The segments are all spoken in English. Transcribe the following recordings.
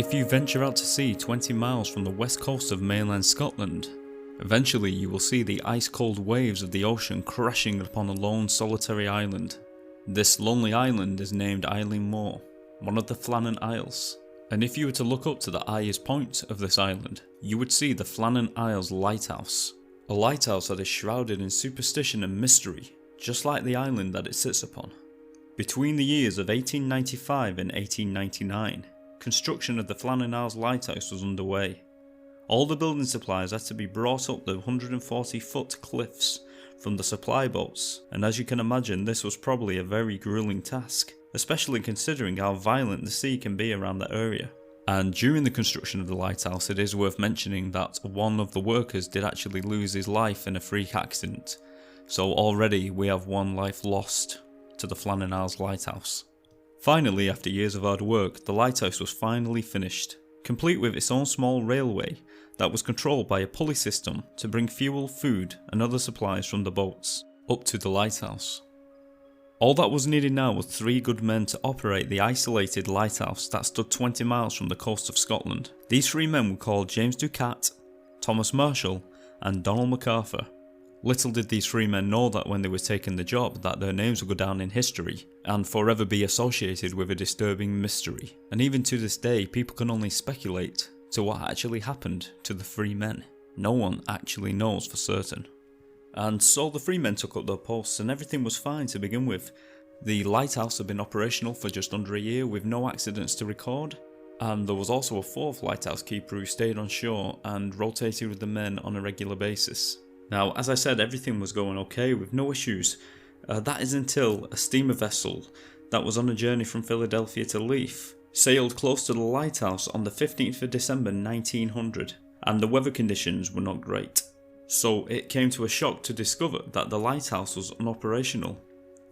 if you venture out to sea 20 miles from the west coast of mainland Scotland, eventually you will see the ice-cold waves of the ocean crashing upon a lone solitary island. This lonely island is named Eilean Mor, one of the Flannan Isles, and if you were to look up to the highest point of this island, you would see the Flannan Isles Lighthouse. A lighthouse that is shrouded in superstition and mystery, just like the island that it sits upon. Between the years of 1895 and 1899, construction of the Flannan Isles Lighthouse was underway. All the building supplies had to be brought up the 140-foot cliffs from the supply boats, and as you can imagine, this was probably a very grueling task, especially considering how violent the sea can be around that area. And during the construction of the lighthouse, it is worth mentioning that one of the workers did actually lose his life in a freak accident, so already we have one life lost to the Flannan Isles Lighthouse. Finally, after years of hard work, the lighthouse was finally finished, complete with its own small railway that was controlled by a pulley system to bring fuel, food and other supplies from the boats up to the lighthouse. All that was needed now was 3 good men to operate the isolated lighthouse that stood 20 miles from the coast of Scotland. These 3 men were called James Ducat, Thomas Marshall and Donald MacArthur. Little did these 3 men know that when they were taking the job that their names would go down in history and forever be associated with a disturbing mystery. And even to this day, people can only speculate to what actually happened to the 3 men. No one actually knows for certain. And so the 3 men took up their posts and everything was fine to begin with. The lighthouse had been operational for just under a year with no accidents to record. And there was also a 4th lighthouse keeper who stayed on shore and rotated with the men on a regular basis. Now, as I said, everything was going okay with no issues. That is until a steamer vessel that was on a journey from Philadelphia to Leith sailed close to the lighthouse on the 15th of December 1900, and the weather conditions were not great. So it came to a shock to discover that the lighthouse was unoperational.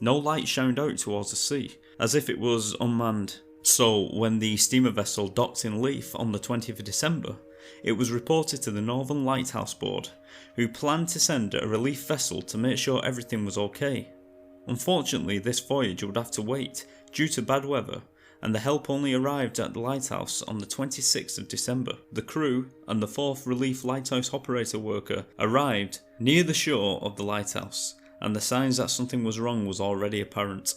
No light shined out towards the sea, as if it was unmanned. So when the steamer vessel docked in Leith on the 20th of December, it was reported to the Northern Lighthouse Board, who planned to send a relief vessel to make sure everything was okay. Unfortunately, this voyage would have to wait due to bad weather, and the help only arrived at the lighthouse on the 26th of December. The crew and the 4th relief lighthouse operator worker arrived near the shore of the lighthouse, and the signs that something was wrong was already apparent.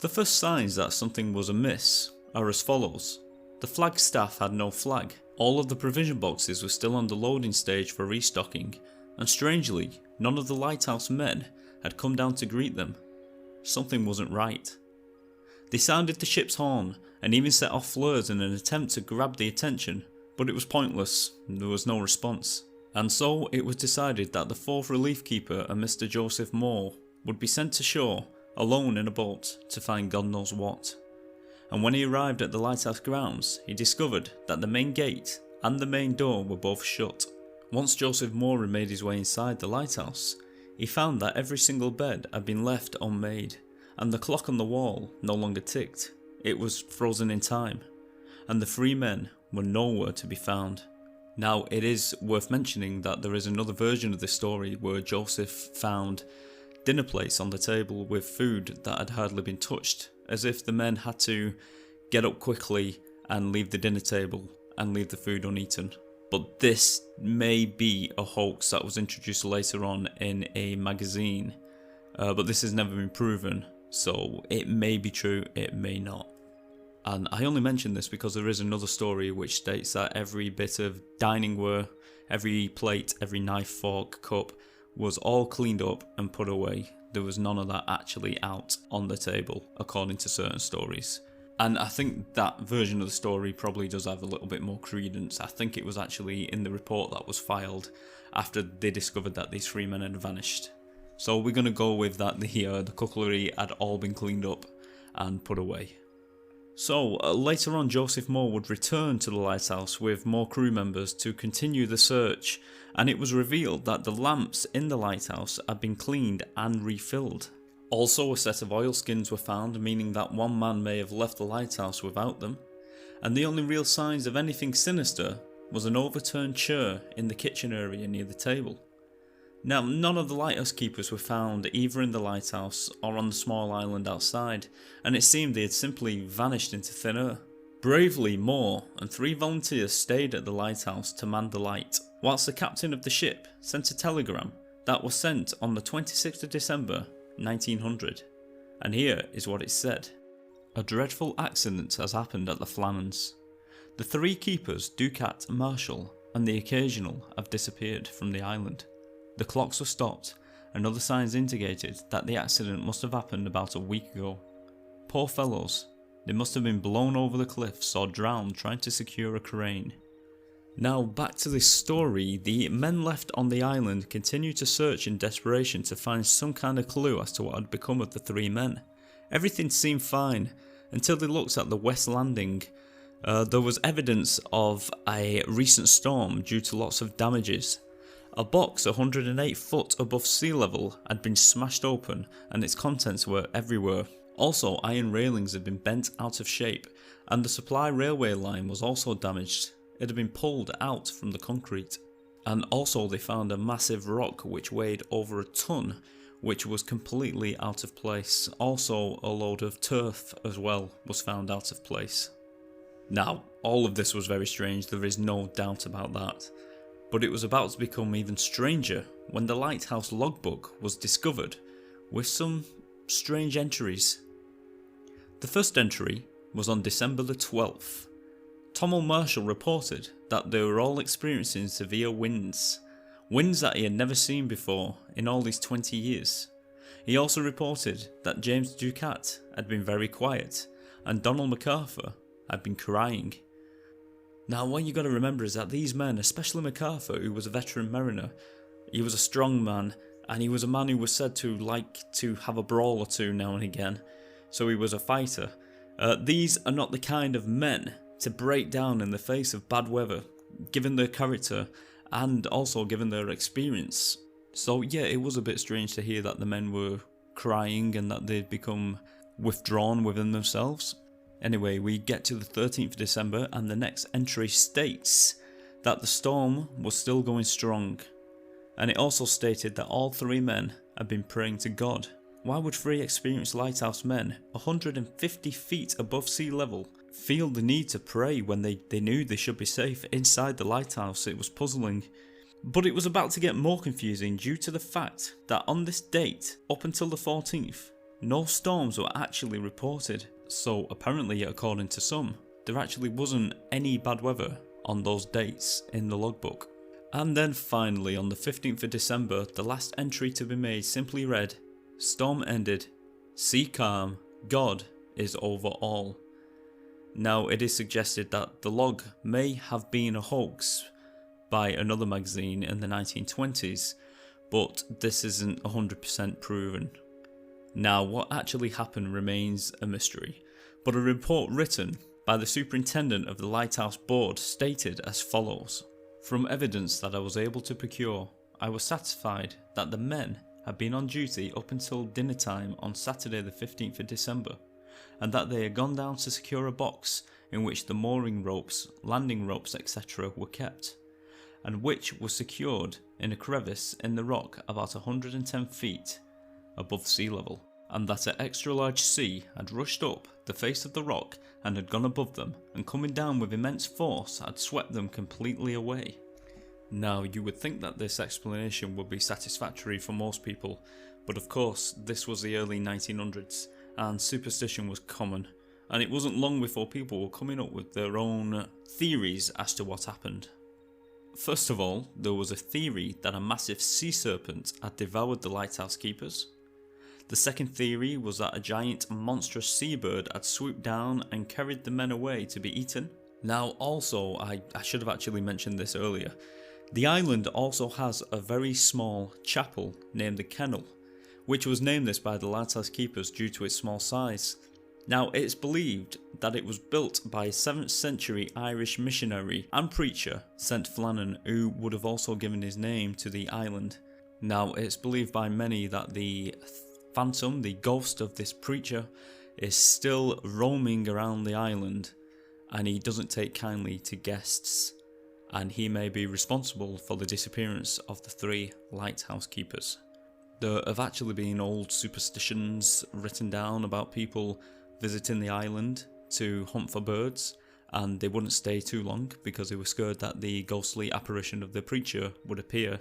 The first signs that something was amiss are as follows. The flag staff had no flag. All of the provision boxes were still on the loading stage for restocking, and strangely, none of the lighthouse men had come down to greet them. Something wasn't right. They sounded the ship's horn and even set off flares in an attempt to grab the attention, but it was pointless, there was no response. And so it was decided that the 4th relief keeper and Mr. Joseph Moore would be sent to shore alone in a boat to find God knows what. And when he arrived at the lighthouse grounds, he discovered that the main gate and the main door were both shut. Once Joseph Moore had made his way inside the lighthouse, he found that every single bed had been left unmade, and the clock on the wall no longer ticked. It was frozen in time, and the 3 men were nowhere to be found. Now, it is worth mentioning that there is another version of this story where Joseph found dinner plates on the table with food that had hardly been touched, as if the men had to get up quickly and leave the dinner table and leave the food uneaten. But this may be a hoax that was introduced later on in a magazine, but this has never been proven, so it may be true, it may not. And I only mention this because there is another story which states that every bit of dining ware, every plate, every knife, fork, cup was all cleaned up and put away. There was none of that actually out on the table, according to certain stories. And I think that version of the story probably does have a little bit more credence. I think it was actually in the report that was filed after they discovered that these 3 men had vanished. So we're going to go with that the cutlery had all been cleaned up and put away. So later on, Joseph Moore would return to the lighthouse with more crew members to continue the search, and it was revealed that the lamps in the lighthouse had been cleaned and refilled. Also, a set of oilskins were found, meaning that one man may have left the lighthouse without them, and the only real signs of anything sinister was an overturned chair in the kitchen area near the table. Now, none of the lighthouse keepers were found either in the lighthouse or on the small island outside, and it seemed they had simply vanished into thin air. Bravely, Moore and 3 volunteers stayed at the lighthouse to man the light, whilst the captain of the ship sent a telegram that was sent on the 26th of December 1900. And here is what it said. A dreadful accident has happened at the Flannans. The 3 keepers, Ducat, Marshall and the Occasional, have disappeared from the island. The clocks were stopped and other signs indicated that the accident must have happened about a week ago. Poor fellows, they must have been blown over the cliffs or drowned trying to secure a crane. Now back to this story, the men left on the island continued to search in desperation to find some kind of clue as to what had become of the 3 men. Everything seemed fine until they looked at the west landing. There was evidence of a recent storm due to lots of damages. A box 108 foot above sea level had been smashed open and its contents were everywhere. Also, iron railings had been bent out of shape and the supply railway line was also damaged. It had been pulled out from the concrete. And also they found a massive rock which weighed over a ton, which was completely out of place. Also a load of turf as well was found out of place. Now, all of this was very strange, there is no doubt about that. But it was about to become even stranger when the Lighthouse logbook was discovered with some strange entries. The first entry was on December the 12th. Tom Marshall reported that they were all experiencing severe winds that he had never seen before in all these 20 years. He also reported that James Ducat had been very quiet and Donald MacArthur had been crying. Now what you got to remember is that these men, especially MacArthur, who was a veteran mariner, he was a strong man and he was a man who was said to like to have a brawl or two now and again, so he was a fighter. These are not the kind of men to break down in the face of bad weather, given their character and also given their experience. So yeah, it was a bit strange to hear that the men were crying and that they'd become withdrawn within themselves. Anyway, we get to the 13th of December and the next entry states that the storm was still going strong. And it also stated that all 3 men had been praying to God. Why would 3 experienced lighthouse men, 150 feet above sea level, feel the need to pray when they knew they should be safe inside the lighthouse? It was puzzling. But it was about to get more confusing due to the fact that on this date, up until the 14th, no storms were actually reported. So apparently, according to some, there actually wasn't any bad weather on those dates in the logbook. And then finally on the 15th of December, the last entry to be made simply read, "Storm ended, sea calm, God is over all." Now it is suggested that the log may have been a hoax by another magazine in the 1920s, but this isn't 100% proven. Now what actually happened remains a mystery, but a report written by the superintendent of the Lighthouse Board stated as follows. From evidence that I was able to procure, I was satisfied that the men had been on duty up until dinner time on Saturday the 15th of December, and that they had gone down to secure a box in which the mooring ropes, landing ropes, etc. were kept, and which was secured in a crevice in the rock about 110 feet above sea level, and that an extra large sea had rushed up the face of the rock and had gone above them, and coming down with immense force had swept them completely away. Now you would think that this explanation would be satisfactory for most people, but of course this was the early 1900s and superstition was common, and it wasn't long before people were coming up with their own theories as to what happened. First of all, there was a theory that a massive sea serpent had devoured the lighthouse keepers. The second theory was that a giant monstrous seabird had swooped down and carried the men away to be eaten. Now also, I should have actually mentioned this earlier, the island also has a very small chapel named the Kennel, which was named this by the lighthouse keepers due to its small size. Now it's believed that it was built by a 7th century Irish missionary and preacher St. Flannan, who would have also given his name to the island. Now it's believed by many that the phantom, the ghost of this preacher, is still roaming around the island and he doesn't take kindly to guests, and he may be responsible for the disappearance of the 3 lighthouse keepers. There have actually been old superstitions written down about people visiting the island to hunt for birds, and they wouldn't stay too long because they were scared that the ghostly apparition of the preacher would appear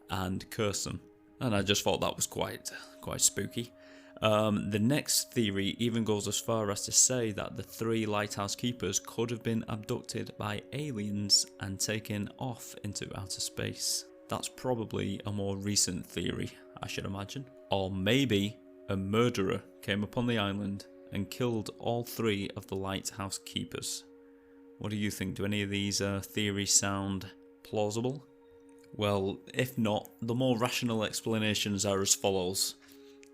and curse them. And I just thought that was quite spooky. The next theory even goes as far as to say that the 3 lighthouse keepers could have been abducted by aliens and taken off into outer space. That's probably a more recent theory, I should imagine. Or maybe a murderer came upon the island and killed all 3 of the lighthouse keepers. What do you think? Do any of these theories sound plausible? Well, if not, the more rational explanations are as follows.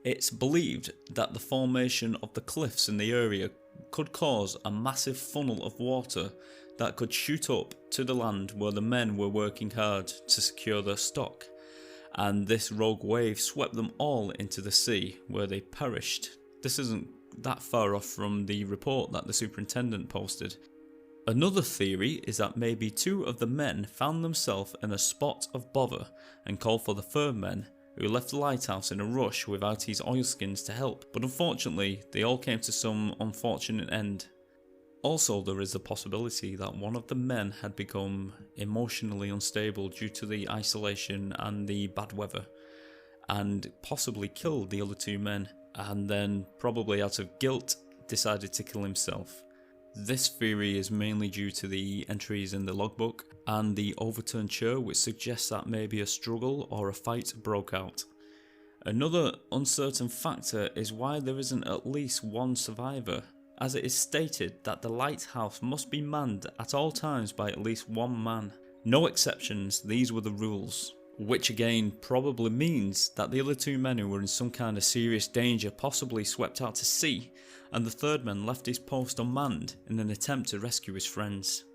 It's believed that the formation of the cliffs in the area could cause a massive funnel of water that could shoot up to the land where the men were working hard to secure their stock, and this rogue wave swept them all into the sea where they perished. This isn't that far off from the report that the superintendent posted. Another theory is that maybe 2 of the men found themselves in a spot of bother and called for the 3rd men, who left the lighthouse in a rush without his oilskins to help, but unfortunately they all came to some unfortunate end. Also, there is the possibility that one of the men had become emotionally unstable due to the isolation and the bad weather, and possibly killed the other 2 men, and then probably out of guilt decided to kill himself. This theory is mainly due to the entries in the logbook and the overturned chair, which suggests that maybe a struggle or a fight broke out. Another uncertain factor is why there isn't at least one survivor, as it is stated that the lighthouse must be manned at all times by at least 1 man. No exceptions, these were the rules. Which again probably means that the other 2 men who were in some kind of serious danger possibly swept out to sea, and the 3rd man left his post unmanned in an attempt to rescue his friends.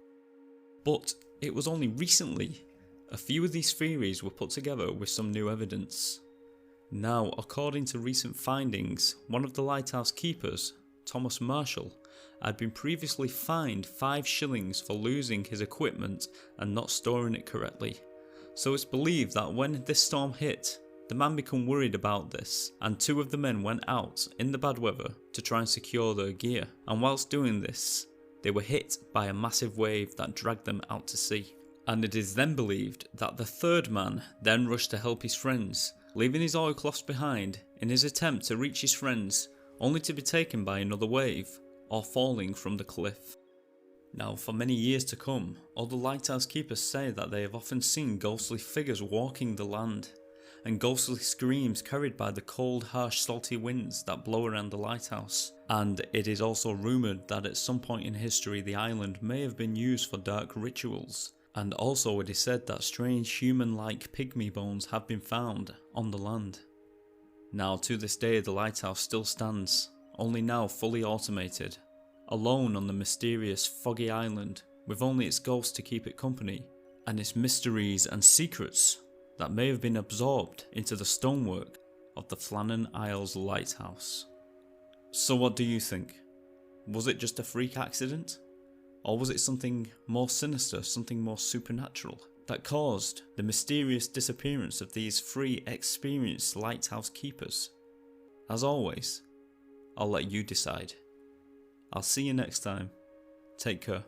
But it was only recently a few of these theories were put together with some new evidence. Now, according to recent findings, one of the lighthouse keepers, Thomas Marshall, had been previously fined 5 shillings for losing his equipment and not storing it correctly. So it's believed that when this storm hit, the man became worried about this, and 2 of the men went out in the bad weather to try and secure their gear, and whilst doing this, they were hit by a massive wave that dragged them out to sea. And it is then believed that the 3rd man then rushed to help his friends, leaving his oilcloths behind in his attempt to reach his friends, only to be taken by another wave, or falling from the cliff. Now, for many years to come, other lighthouse keepers say that they have often seen ghostly figures walking the land, and ghostly screams carried by the cold, harsh, salty winds that blow around the lighthouse. And it is also rumoured that at some point in history the island may have been used for dark rituals, and also it is said that strange human-like pygmy bones have been found on the land. Now, to this day the lighthouse still stands, only now fully automated, alone on the mysterious foggy island, with only its ghost to keep it company, and its mysteries and secrets that may have been absorbed into the stonework of the Flannan Isles lighthouse. So what do you think? Was it just a freak accident? Or was it something more sinister, something more supernatural, that caused the mysterious disappearance of these 3 experienced lighthouse keepers? As always, I'll let you decide. I'll see you next time. Take care.